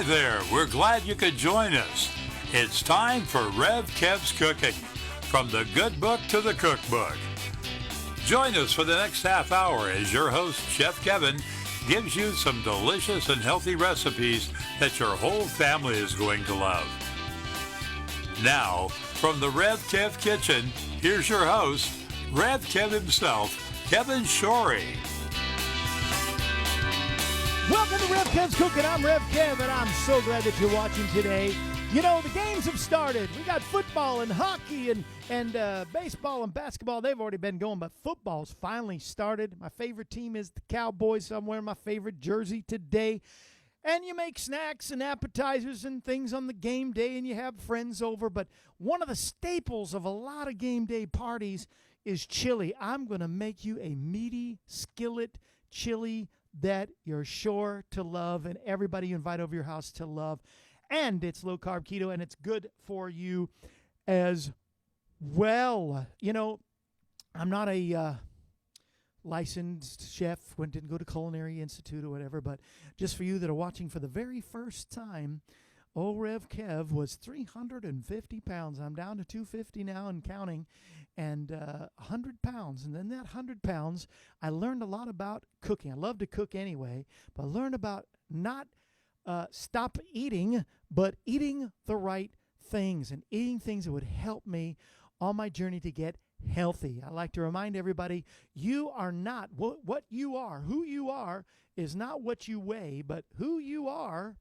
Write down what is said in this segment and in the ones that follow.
Hi there, we're glad you could join us. It's time for KEV'S Cooking, from the good book to the cookbook. Join us for the next half hour as your host, Chef Kevin, gives you some delicious and healthy recipes that your whole family is going to love. Now, from the KEV kitchen, here's your host, KEV himself, Kevin Shorey. Welcome to KEV'S Cooking. I'm KEV, and I'm so glad that you're watching today. You know, the games have started. We got football and hockey and baseball and basketball. They've already been going, but football's finally started. My favorite team is the Cowboys, so I'm wearing my favorite jersey today. And you make snacks and appetizers and things on the game day, and you have friends over. But one of the staples of a lot of game day parties is chili. I'm going to make you a meaty skillet chili that you're sure to love, and everybody you invite over your house to love. And it's low-carb keto, and it's good for you as well. You know, I'm not a licensed chef, didn't go to Culinary Institute or whatever, but just for you that are watching for the very first time, REV Kev was 350 pounds. I'm down to 250 now and counting, and 100 pounds. And then that 100 pounds, I learned a lot about cooking. I love to cook anyway, but I learned about not stop eating, but eating the right things and eating things that would help me on my journey to get healthy. I like to remind everybody, you are not what you are. Who you are is not what you weigh, but who you are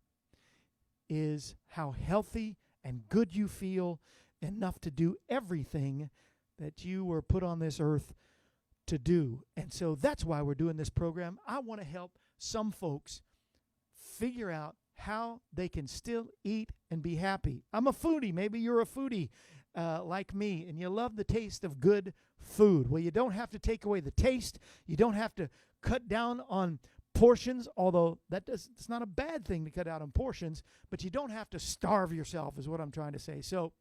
is how healthy and good you feel enough to do everything that you were put on this earth to do. And so that's why we're doing this program. I want to help some folks figure out how they can still eat and be happy. I'm a foodie. Maybe you're a foodie like me, and you love the taste of good food. Well, you don't have to take away the taste. You don't have to cut down on portions, although it's not a bad thing to cut out on portions, but you don't have to starve yourself is what I'm trying to say. So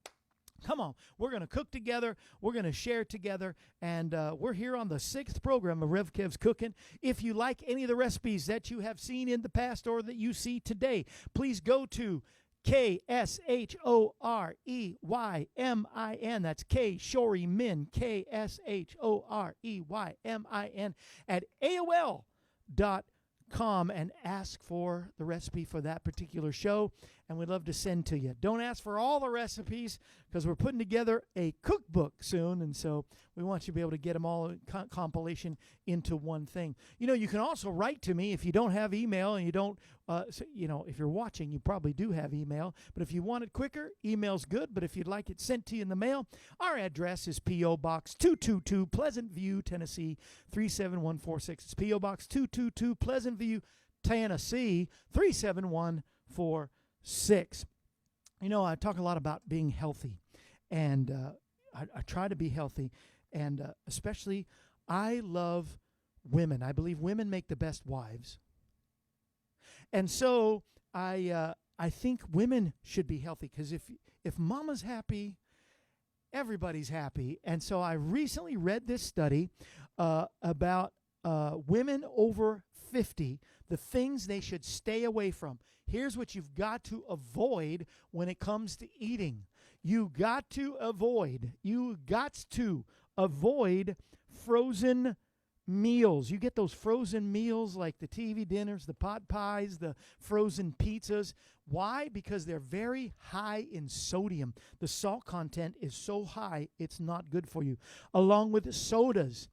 come on, we're going to cook together, we're going to share together, and we're here on the 6th program of KEV'S Cooking. If you like any of the recipes that you have seen in the past or that you see today, please go to KSHOREYMIN. That's K Shorey Min, KSHOREYMIN at AOL.com and ask for the recipe for that particular show, and we'd love to send to you. Don't ask for all the recipes because we're putting together a cookbook soon, and so we want you to be able to get them all in compilation into one thing. You know, you can also write to me if you don't have email, and you don't, if you're watching, you probably do have email, but if you want it quicker, email's good, but if you'd like it sent to you in the mail, our address is P.O. Box 222, Pleasant View, Tennessee, 37146. It's P.O. Box 222, Pleasant View, Tennessee, 37146. You know, I talk a lot about being healthy, and I try to be healthy, and especially I love women. I believe women make the best wives. And so I think women should be healthy, because if mama's happy, everybody's happy. And so I recently read this study about women over 50, the things they should stay away from. Here's what you've got to avoid when it comes to eating. You got to avoid frozen meals. You get those frozen meals like the TV dinners, the pot pies, the frozen pizzas. Why? Because they're very high in sodium. The salt content is so high, it's not good for you. Along with sodas.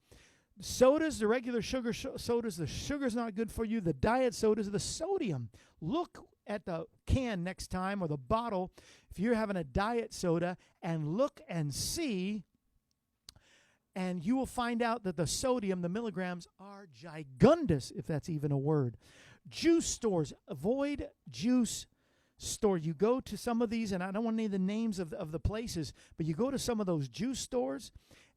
Sodas, the regular sugar sodas, the sugar's not good for you. The diet sodas, the sodium. Look at the can next time, or the bottle, if you're having a diet soda, and look and see, and you will find out that the sodium, the milligrams, are gigundous, if that's even a word. Juice stores. Avoid juice store. You go to some of these, and I don't want to name the names of the places, but you go to some of those juice stores,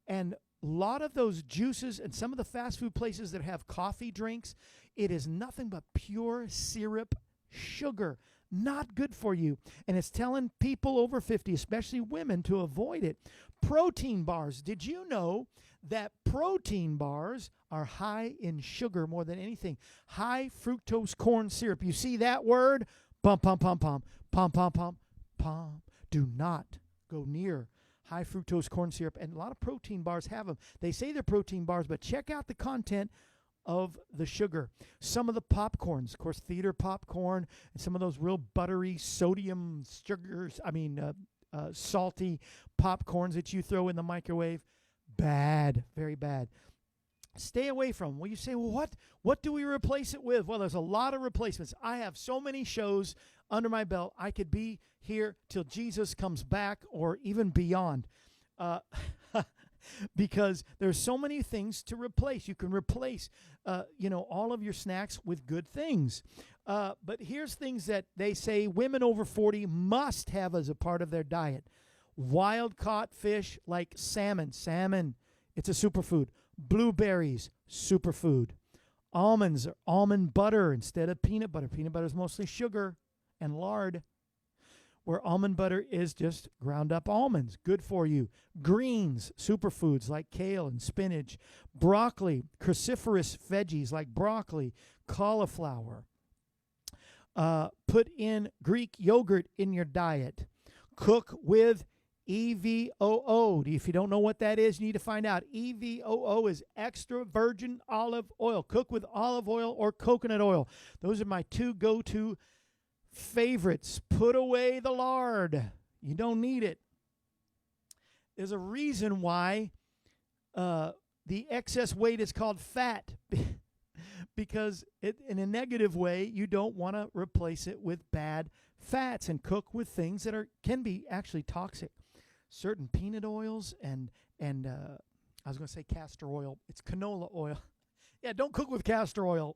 and a lot of those juices and some of the fast food places that have coffee drinks, it is nothing but pure syrup sugar. Not good for you. And it's telling people over 50, especially women, to avoid it. Protein bars. Did you know that protein bars are high in sugar more than anything? High fructose corn syrup. You see that word? Pom, pom, pom, pom, pom, pom, pom, pom. Do not go near high fructose corn syrup. And a lot of protein bars have them. They say they're protein bars, but check out the content of the sugar. Some of the popcorns, of course, theater popcorn, and some of those real buttery sodium sugars, salty popcorns that you throw in the microwave, bad, very bad. Stay away from. Well, you say, well, what do we replace it with? Well, there's a lot of replacements. I have so many shows under my belt. I could be here till Jesus comes back or even beyond. Because there's so many things to replace. You can replace, all of your snacks with good things. But here's things that they say women over 40 must have as a part of their diet. Wild-caught fish like salmon. Salmon, it's a superfood. Blueberries, superfood. Almonds or almond butter instead of peanut butter. Peanut butter is mostly sugar and lard, where almond butter is just ground up almonds, good for you. Greens, superfoods like kale and spinach. Broccoli, cruciferous veggies like broccoli, cauliflower. Put in Greek yogurt in your diet. Cook with EVOO. If you don't know what that is, you need to find out. EVOO is extra virgin olive oil. Cook with olive oil or coconut oil. Those are my two go-to favorites. Put away the lard. You don't need it. There's a reason why the excess weight is called fat. Because in a negative way, you don't want to replace it with bad fats and cook with things that can be actually toxic. Certain peanut oils and I was going to say castor oil. It's canola oil. Yeah, don't cook with castor oil.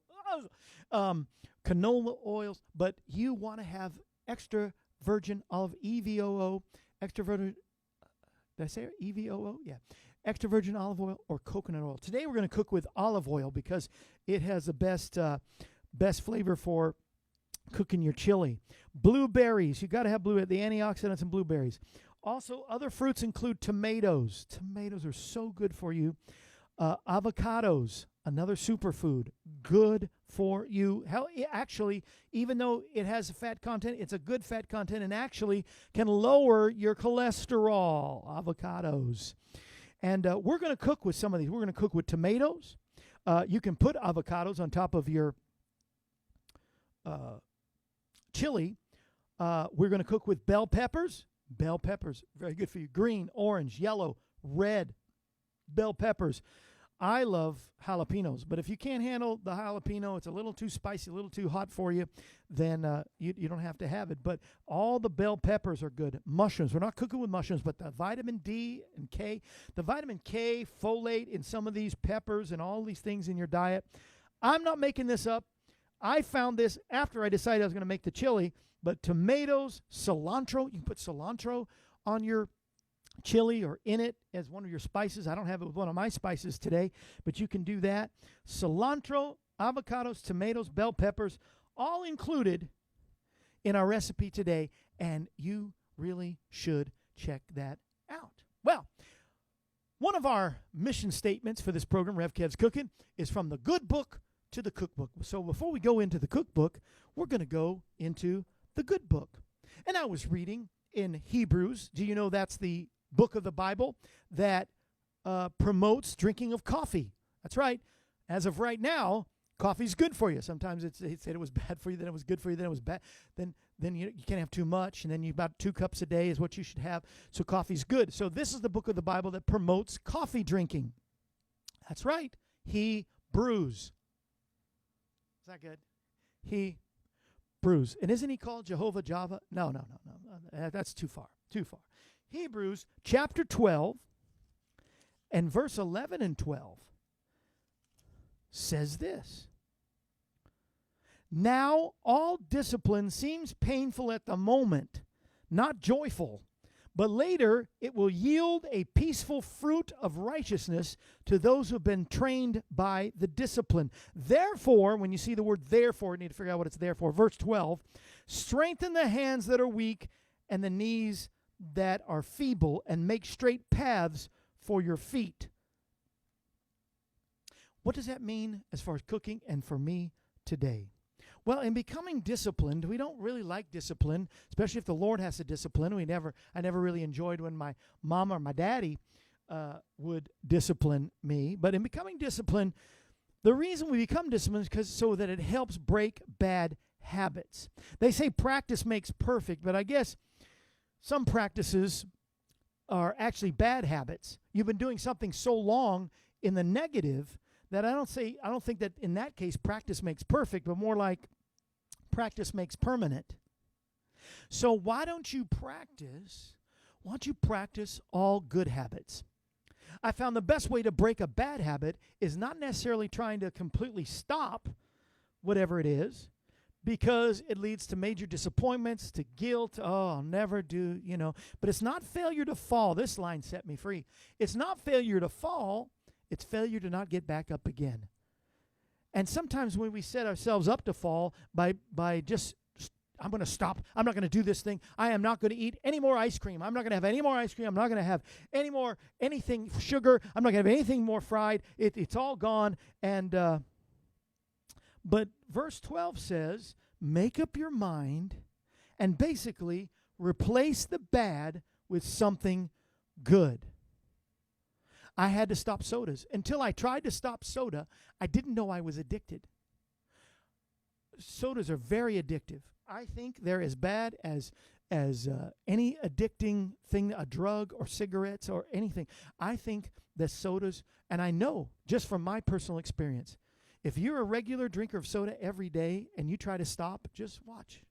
Canola oils, but you want to have extra virgin olive, EVOO, extra virgin, did I say it? EVOO? Yeah. Extra virgin olive oil or coconut oil. Today we're going to cook with olive oil because it has the best flavor for cooking your chili. Blueberries. You got to have the antioxidants in blueberries. Also, other fruits include tomatoes. Tomatoes are so good for you. Avocados, another superfood, good for you. Actually, even though it has a fat content, it's a good fat content and actually can lower your cholesterol. Avocados. And we're going to cook with some of these. We're going to cook with tomatoes. You can put avocados on top of your chili. We're going to cook with bell peppers. Bell peppers, very good for you. Green, orange, yellow, red bell peppers. I love jalapenos, but if you can't handle the jalapeno, it's a little too spicy, a little too hot for you, then you don't have to have it. But all the bell peppers are good. Mushrooms, we're not cooking with mushrooms, but the vitamin D and K, the vitamin K, folate in some of these peppers and all these things in your diet. I'm not making this up. I found this after I decided I was going to make the chili. But tomatoes, cilantro, you can put cilantro on your chili or in it as one of your spices. I don't have it with one of my spices today, but you can do that. Cilantro, avocados, tomatoes, bell peppers, all included in our recipe today, and you really should check that out. Well, one of our mission statements for this program, Rev KEV'S Cookin', is from the good book to the cookbook. So before we go into the cookbook, we're going to go into the good book. And I was reading in Hebrews. Do you know that's the book of the Bible that promotes drinking of coffee? That's right. As of right now, coffee's good for you. Sometimes it said it was bad for you, then it was good for you, then it was bad. Then you can't have too much, and then about 2 cups a day is what you should have. So coffee's good. So this is the book of the Bible that promotes coffee drinking. That's right. Hebrews. Is that good? Hebrews. And isn't he called Jehovah Java? No. That's too far. Hebrews chapter 12 and verse 11 and 12 says this. Now all discipline seems painful at the moment, not joyful, but later it will yield a peaceful fruit of righteousness to those who have been trained by the discipline. Therefore, when you see the word therefore, you need to figure out what it's there for. Verse 12, strengthen the hands that are weak and the knees that are feeble, and make straight paths for your feet. What does that mean as far as cooking and for me today? Well, in becoming disciplined, we don't really like discipline, especially if the Lord has to discipline. I never really enjoyed when my mom or my daddy would discipline me. But in becoming disciplined, the reason we become disciplined is because so that it helps break bad habits. They say practice makes perfect, but I guess some practices are actually bad habits. You've been doing something so long in the negative that I don't think that in that case practice makes perfect, but more like practice makes permanent. So why don't you practice all good habits? I found the best way to break a bad habit is not necessarily trying to completely stop whatever it is, because it leads to major disappointments, to guilt. Oh, I'll never do, But it's not failure to fall. This line set me free. It's not failure to fall. It's failure to not get back up again. And sometimes when we set ourselves up to fall by just, I'm going to stop. I'm not going to do this thing. I am not going to eat any more ice cream. I'm not going to have any more ice cream. I'm not going to have anything sugar. I'm not going to have anything more fried. It's all gone. And but verse 12 says, make up your mind and basically replace the bad with something good. I had to stop sodas. Until I tried to stop soda, I didn't know I was addicted. Sodas are very addictive. I think they're as bad as any addicting thing, a drug or cigarettes or anything. I think that sodas, and I know just from my personal experience, if you're a regular drinker of soda every day and you try to stop, just watch.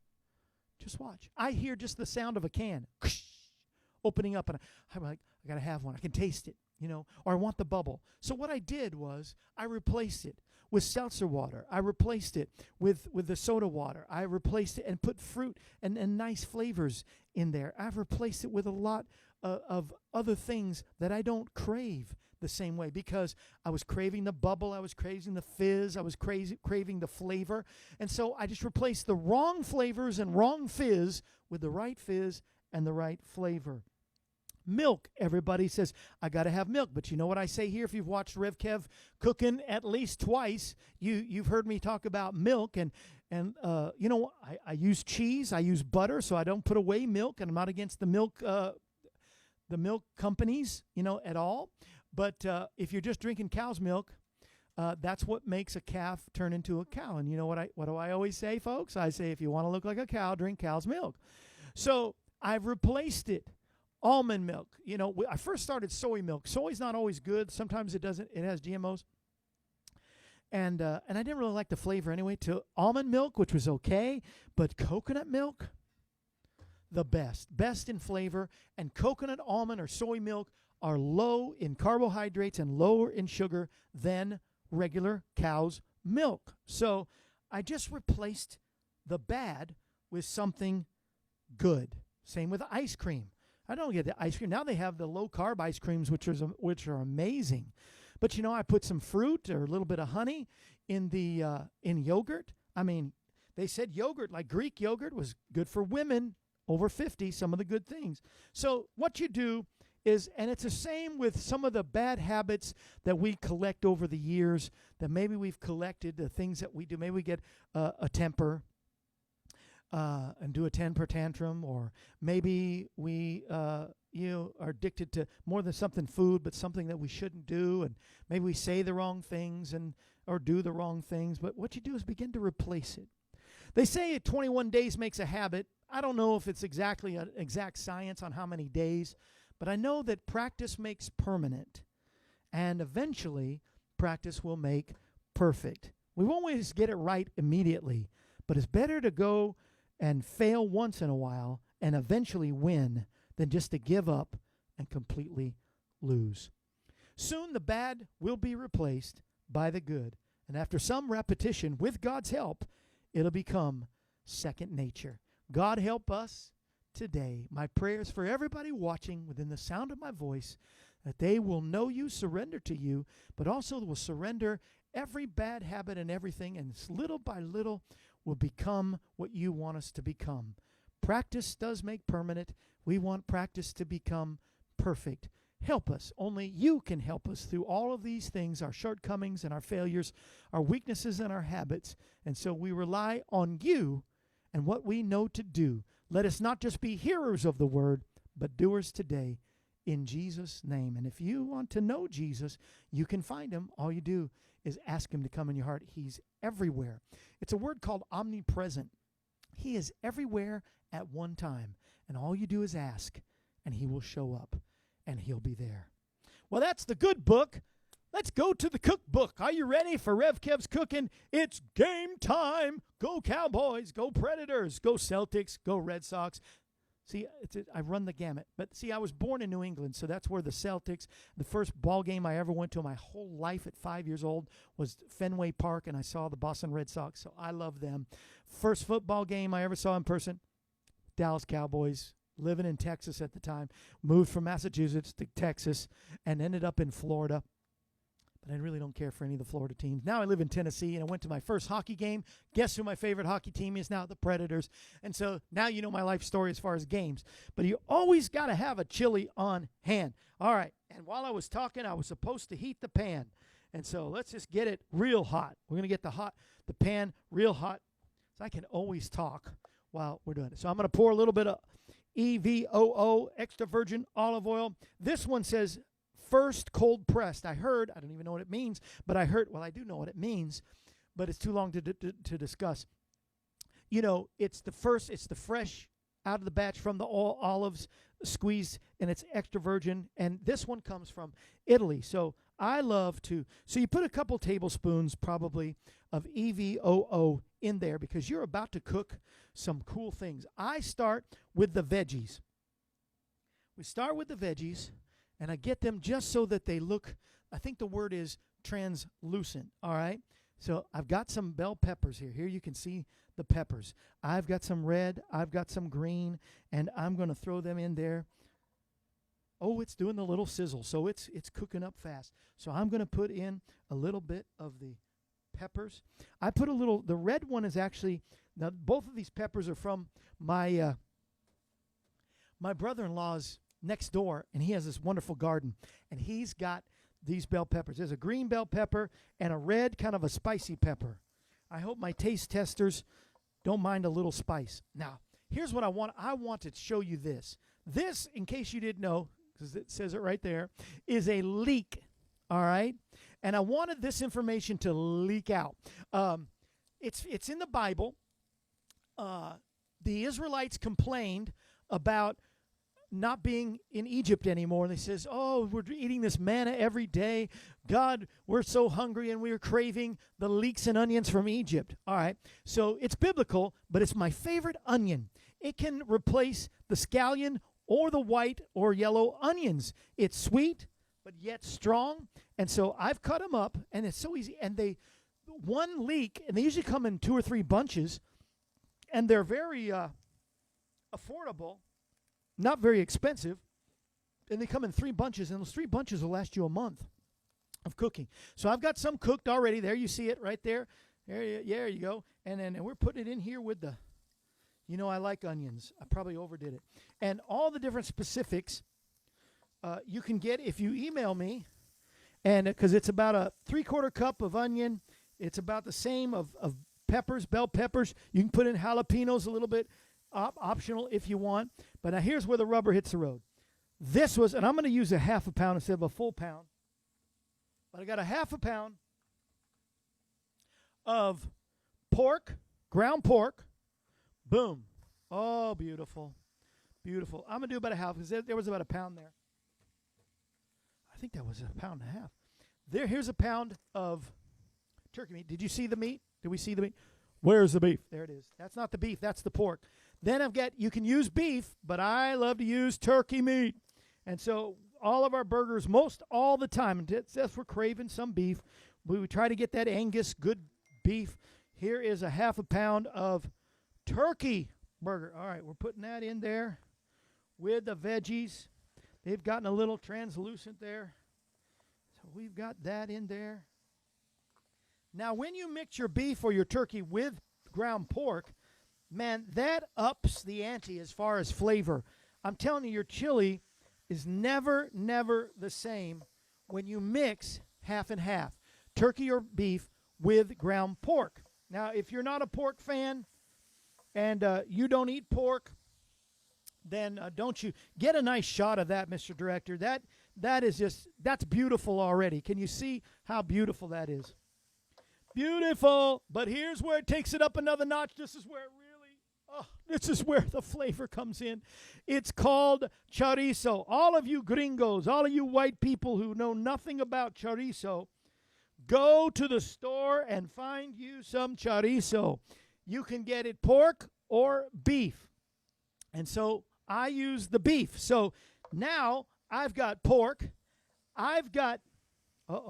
Just watch. I hear just the sound of a can opening up, and I'm like, I got to have one. I can taste it, or I want the bubble. So what I did was I replaced it with seltzer water. I replaced it with the soda water. I replaced it and put fruit and nice flavors in there. I've replaced it with a lot of other things that I don't crave the same way, because I was craving the bubble, I was craving the fizz, I was craving the flavor. And so I just replaced the wrong flavors and wrong fizz with the right fizz and the right flavor. Milk, everybody says, I got to have milk. But you know what I say here? If you've watched Rev Kev cooking at least twice, you've heard me talk about milk. And I use cheese, I use butter, so I don't put away milk. And I'm not against the milk companies, at all. But if you're just drinking cow's milk, that's what makes a calf turn into a cow. And you know what do I always say, folks? I say, if you want to look like a cow, drink cow's milk. So I've replaced it. Almond milk. I first started soy milk. Soy's not always good. Sometimes it doesn't. It has GMOs. And I didn't really like the flavor anyway. To almond milk, which was okay, but coconut milk, the best in flavor. And coconut, almond, or soy milk are low in carbohydrates and lower in sugar than regular cow's milk. So I just replaced the bad with something good. Same with ice cream. I don't get the ice cream. Now they have the low-carb ice creams, which are amazing. But, I put some fruit or a little bit of honey in yogurt. I mean, they said yogurt, like Greek yogurt, was good for women over 50, some of the good things. So what you do is, and it's the same with some of the bad habits that we collect over the years, that maybe we've collected, the things that we do. Maybe we get a temper and do a temper tantrum, or maybe we are addicted to more than something food, but something that we shouldn't do, and maybe we say the wrong things or do the wrong things. But what you do is begin to replace it. They say 21 days makes a habit. I don't know if it's exactly an exact science on how many days, but I know that practice makes permanent, and eventually practice will make perfect. We won't always get it right immediately, but it's better to go and fail once in a while and eventually win than just to give up and completely lose. Soon the bad will be replaced by the good, and after some repetition, with God's help, it'll become second nature. God help us today. My prayers for everybody watching within the sound of my voice, that they will know you, surrender to you, but also will surrender every bad habit and everything, and little by little will become what you want us to become. Practice does make permanent. We want practice to become perfect. help us. Only you can help us through all of these things, our shortcomings and our failures, our weaknesses and our habits. And so we rely on you and what we know to do. Let us not just be hearers of the word, but doers today in Jesus' name. And if you want to know Jesus, you can find him. All you do is ask him to come in your heart. He's everywhere. It's a word called omnipresent. He is everywhere at one time. And all you do is ask, and he will show up, and he'll be there. Well, that's the good book. Let's go to the cookbook. Are you ready for Rev Kev's Cooking? It's game time. Go Cowboys. Go Predators. Go Celtics. Go Red Sox. See, I run the gamut. But see, I was born in New England, so that's where the Celtics, the first ball game I ever went to my whole life at 5 years old was Fenway Park, and I saw the Boston Red Sox, so I love them. First football game I ever saw in person, Dallas Cowboys, living in Texas at the time. Moved from Massachusetts to Texas and ended up in Florida. But I really don't care for any of the Florida teams. Now I live in Tennessee, and I went to my first hockey game. Guess who my favorite hockey team is now? The Predators. And so now you know my life story as far as games. But you always got to have a chili on hand. All right, and while I was talking, I was supposed to heat the pan. And so let's just get it real hot. We're going to get the pan real hot so I can always talk while we're doing it. So I'm going to pour a little bit of EVOO, extra virgin olive oil. This one says first cold pressed. I don't even know what it means, but I do know what it means, but it's too long to discuss. You know, it's the fresh out of the batch from the olives squeezed, and it's extra virgin, and this one comes from Italy. So you put a couple tablespoons probably of EVOO in there because you're about to cook some cool things. I start with the veggies. We start with the veggies. And I get them just so that they look, I think the word is translucent, all right? So I've got some bell peppers here. Here you can see the peppers. I've got some red, I've got some green, and I'm going to throw them in there. Oh, it's doing the little sizzle, so it's cooking up fast. So I'm going to put in a little bit of the peppers. The red one is actually, now both of these peppers are from my brother-in-law's next door, and he has this wonderful garden, and he's got these bell peppers. There's a green bell pepper and a red, kind of a spicy pepper. I hope my taste testers don't mind a little spice. Now, here's what I want. I want to show you this. This, in case you didn't know, because it says it right there, is a leek, all right? And I wanted this information to leak out. It's in the Bible. The Israelites complained about not being in Egypt anymore. And they says, oh, we're eating this manna every day. God, we're so hungry and we're craving the leeks and onions from Egypt. All right. So it's biblical, but it's my favorite onion. It can replace the scallion or the white or yellow onions. It's sweet, but yet strong. And so I've cut them up, and it's so easy. And one leek, and they usually come in 2 or 3 bunches, and they're very affordable. Not very expensive, and they come in 3 bunches, and those 3 bunches will last you a month of cooking. So I've got some cooked already. There you see it right there. There you go. And then we're putting it in here with I like onions. I probably overdid it. And all the different specifics you can get if you email me, and because it's about a 3/4 cup of onion. It's about the same of peppers, bell peppers. You can put in jalapenos a little bit. Optional if you want. But now here's where the rubber hits the road. And I'm going to use a 1/2 pound instead of a full pound. But I got a 1/2 pound of pork, ground pork. Boom. Oh, beautiful. Beautiful. I'm going to do about a half because there was about a pound there. I think that was a 1.5 pounds. Here's a pound of turkey meat. Did you see the meat? Did we see the meat? Where's the beef? There it is. That's not the beef. That's the pork. Then you can use beef, but I love to use turkey meat. And so all of our burgers, most all the time, and if we're craving some beef, we try to get that Angus good beef. Here is a 1/2 pound of turkey burger. All right, we're putting that in there with the veggies. They've gotten a little translucent there. So we've got that in there. Now, when you mix your beef or your turkey with ground pork, man, that ups the ante as far as flavor. I'm telling you, your chili is never, never the same when you mix half and half, turkey or beef with ground pork. Now, if you're not a pork fan and you don't eat pork, then don't you get a nice shot of that, Mr. Director. That is just, that's beautiful already. Can you see how beautiful that is? Beautiful. But here's where it takes it up another notch. This is where it really, this is where the flavor comes in. It's called chorizo. All of you gringos, all of you white people who know nothing about chorizo, go to the store and find you some chorizo. You can get it pork or beef. And so I use the beef. So now I've got pork. I've got, I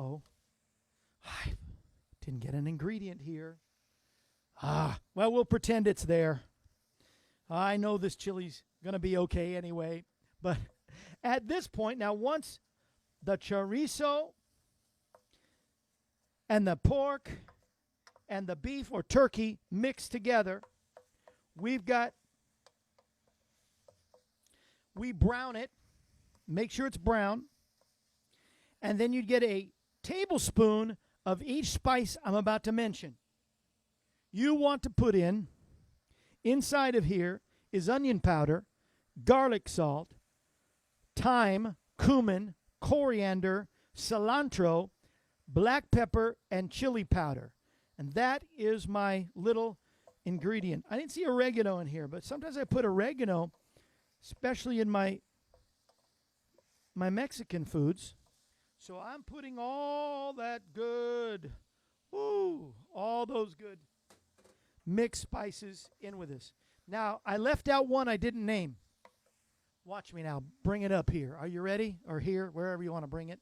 didn't get an ingredient here. Well, we'll pretend it's there. I know this chili's going to be okay anyway. But at this point, now once the chorizo and the pork and the beef or turkey mixed together, we brown it, make sure it's brown, and then you get a tablespoon of each spice I'm about to mention. You want to put inside of here is onion powder, garlic salt, thyme, cumin, coriander, cilantro, black pepper, and chili powder. And that is my little ingredient. I didn't see oregano in here, but sometimes I put oregano, especially in my Mexican foods. So I'm putting all that good, all those good mixed spices in with this. Now, I left out one I didn't name. Watch me now. Bring it up here. Are you ready? Or here, wherever you want to bring it.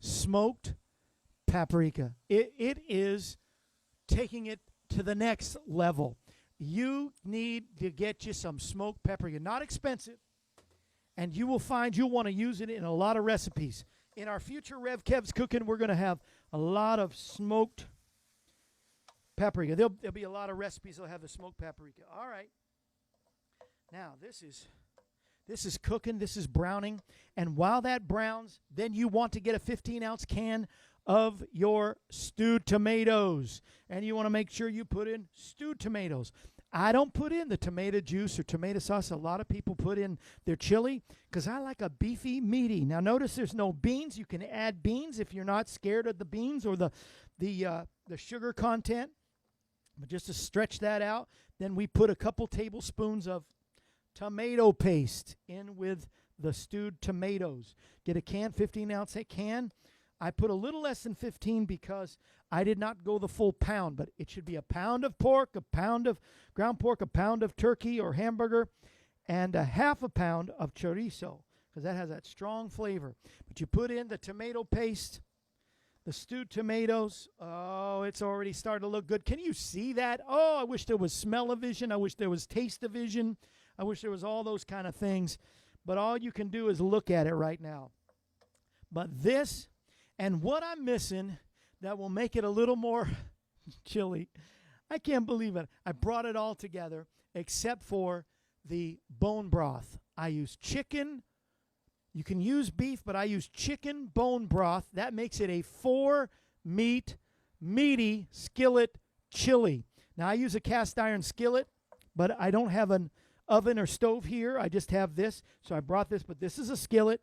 Smoked paprika. It is taking it to the next level. You need to get you some smoked paprika. Not expensive. And you will find you'll want to use it in a lot of recipes. In our future Rev KEV'S Cooking, we're going to have a lot of smoked paprika. There'll be a lot of recipes that'll have the smoked paprika. All right. Now, this is cooking. This is browning. And while that browns, then you want to get a 15-ounce can of your stewed tomatoes. And you want to make sure you put in stewed tomatoes. I don't put in the tomato juice or tomato sauce. A lot of people put in their chili because I like a beefy, meaty. Now, notice there's no beans. You can add beans if you're not scared of the beans or the sugar content. But just to stretch that out, then we put a couple tablespoons of tomato paste in with the stewed tomatoes. Get a can, 15-ounce can. I put a little less than 15 because I did not go the full pound, but it should be a pound of pork, a pound of ground pork, a pound of turkey or hamburger, and a half a pound of chorizo because that has that strong flavor. But you put in the tomato paste, the stewed tomatoes. Oh, it's already starting to look good. Can you see that? Oh, I wish there was smell-o-vision. I wish there was taste-o-vision. I wish there was all those kind of things. But all you can do is look at it right now. But this and what I'm missing that will make it a little more chili, I can't believe it. I brought it all together except for the bone broth. I use chicken. You can use beef, but I use chicken bone broth. That makes it a 4-meat, meaty skillet chili. Now, I use a cast iron skillet, but I don't have an oven or stove here. I just have this. So I brought this, but this is a skillet.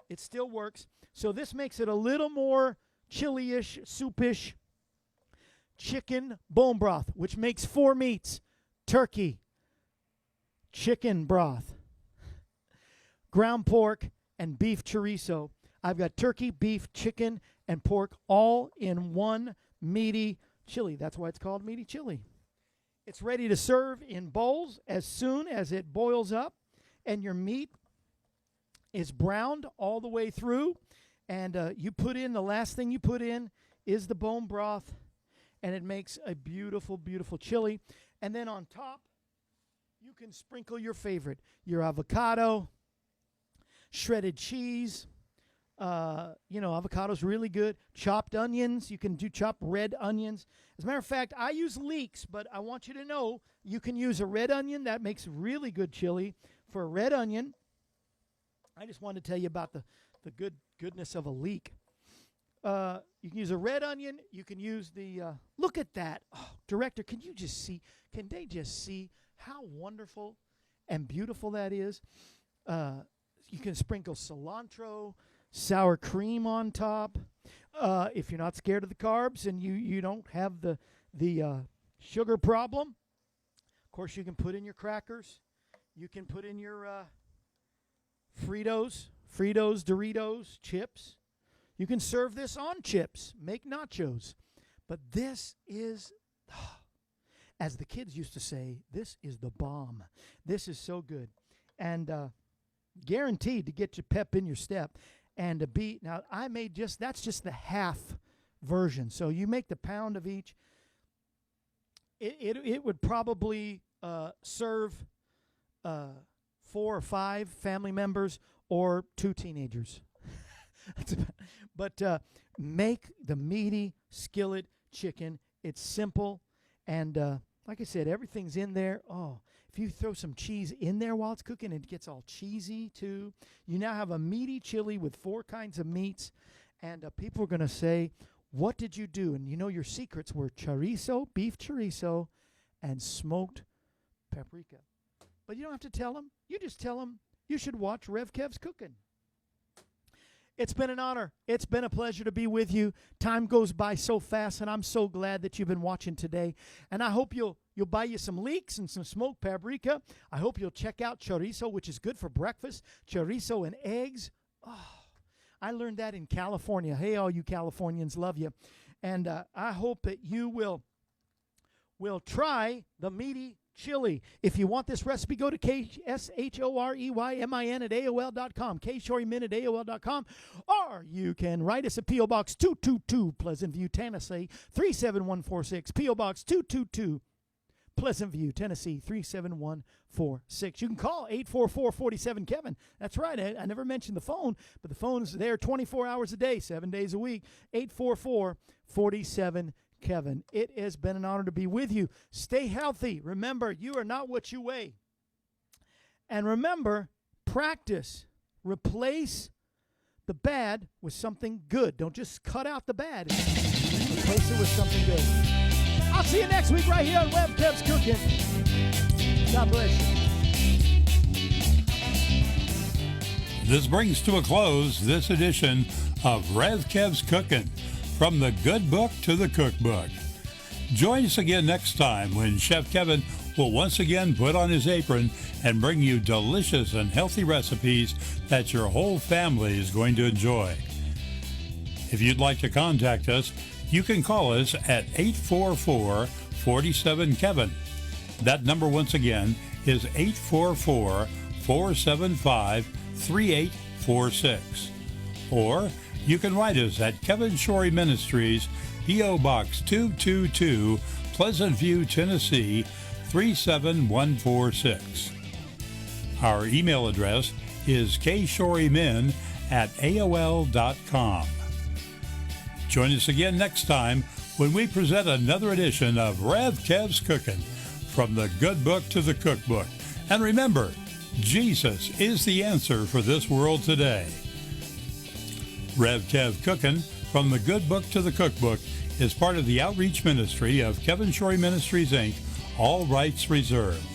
It still works. So this makes it a little more chili-ish, soupish chicken bone broth, which makes 4 meats: turkey, chicken broth, ground pork, and beef chorizo. I've got turkey, beef, chicken, and pork all in one meaty chili. That's why it's called meaty chili. It's ready to serve in bowls as soon as it boils up and your meat is browned all the way through. And you put in, the last thing you put in is the bone broth, and it makes a beautiful, beautiful chili. And then on top, you can sprinkle your favorite, your avocado, shredded cheese. Avocado's really good. Chopped onions. You can do chopped red onions. As a matter of fact, I use leeks, but I want you to know you can use a red onion. That makes really good chili. for a red onion, I just wanted to tell you about the goodness of a leek. You can use a red onion. You can use the, look at that. Oh, director, can they just see how wonderful and beautiful that is? You can sprinkle cilantro, sour cream on top. If you're not scared of the carbs and you don't have the sugar problem, of course you can put in your crackers. You can put in your Fritos, Doritos, chips. You can serve this on chips, make nachos. But this is, as the kids used to say, this is the bomb. This is so good. And guaranteed to get your pep in your step. And to be, now I made that's just the half version. So you make the pound of each. It would probably serve 4 or 5 family members or 2 teenagers. But make the meaty skillet chicken. It's simple, and like I said, everything's in there. Oh, if you throw some cheese in there while it's cooking, it gets all cheesy too. You now have a meaty chili with 4 kinds of meats, and people are going to say, what did you do? And you know your secrets were chorizo, beef chorizo, and smoked paprika. But you don't have to tell them. You just tell them you should watch Rev KEV'S Cookin'. It's been an honor. It's been a pleasure to be with you. Time goes by so fast, and I'm so glad that you've been watching today. And I hope you'll buy you some leeks and some smoked paprika. I hope you'll check out chorizo, which is good for breakfast. Chorizo and eggs. Oh, I learned that in California. Hey, all you Californians, love you. And I hope that you will try the meaty chili. If you want this recipe, go to KSHOREYMIN at AOL.com, KShorymin at AOL.com, or you can write us at P.O. Box 222, Pleasant View, Tennessee, 37146, P.O. Box 222, Pleasant View, Tennessee, 37146. You can call 844-47-KEVIN. That's right. I never mentioned the phone, but the phone's there 24 hours a day, 7 days a week, 844-47-KEVIN. Kevin, it has been an honor to be with you. Stay healthy. Remember, you are not what you weigh. And remember, practice. Replace the bad with something good. Don't just cut out the bad. Replace it with something good. I'll see you next week right here on Rev KEV'S Cookin'. God bless you. This brings to a close this edition of Rev KEV'S Cookin'. From the good book to the cookbook. Join us again next time when Chef Kevin will once again put on his apron and bring you delicious and healthy recipes that your whole family is going to enjoy. If you'd like to contact us, you can call us at 844-47-KEVIN. That number once again is 844-475-3846. Or you can write us at Kevin Shorey Ministries, P.O. Box 222, Pleasant View, Tennessee, 37146. Our email address is kshorymin at AOL.com. Join us again next time when we present another edition of Rev KEV'S Cookin', from the good book to the cookbook. And remember, Jesus is the answer for this world today. Rev KEV'S Cookin', from the good book to the cookbook, is part of the outreach ministry of Kevin Shorey Ministries, Inc., all rights reserved.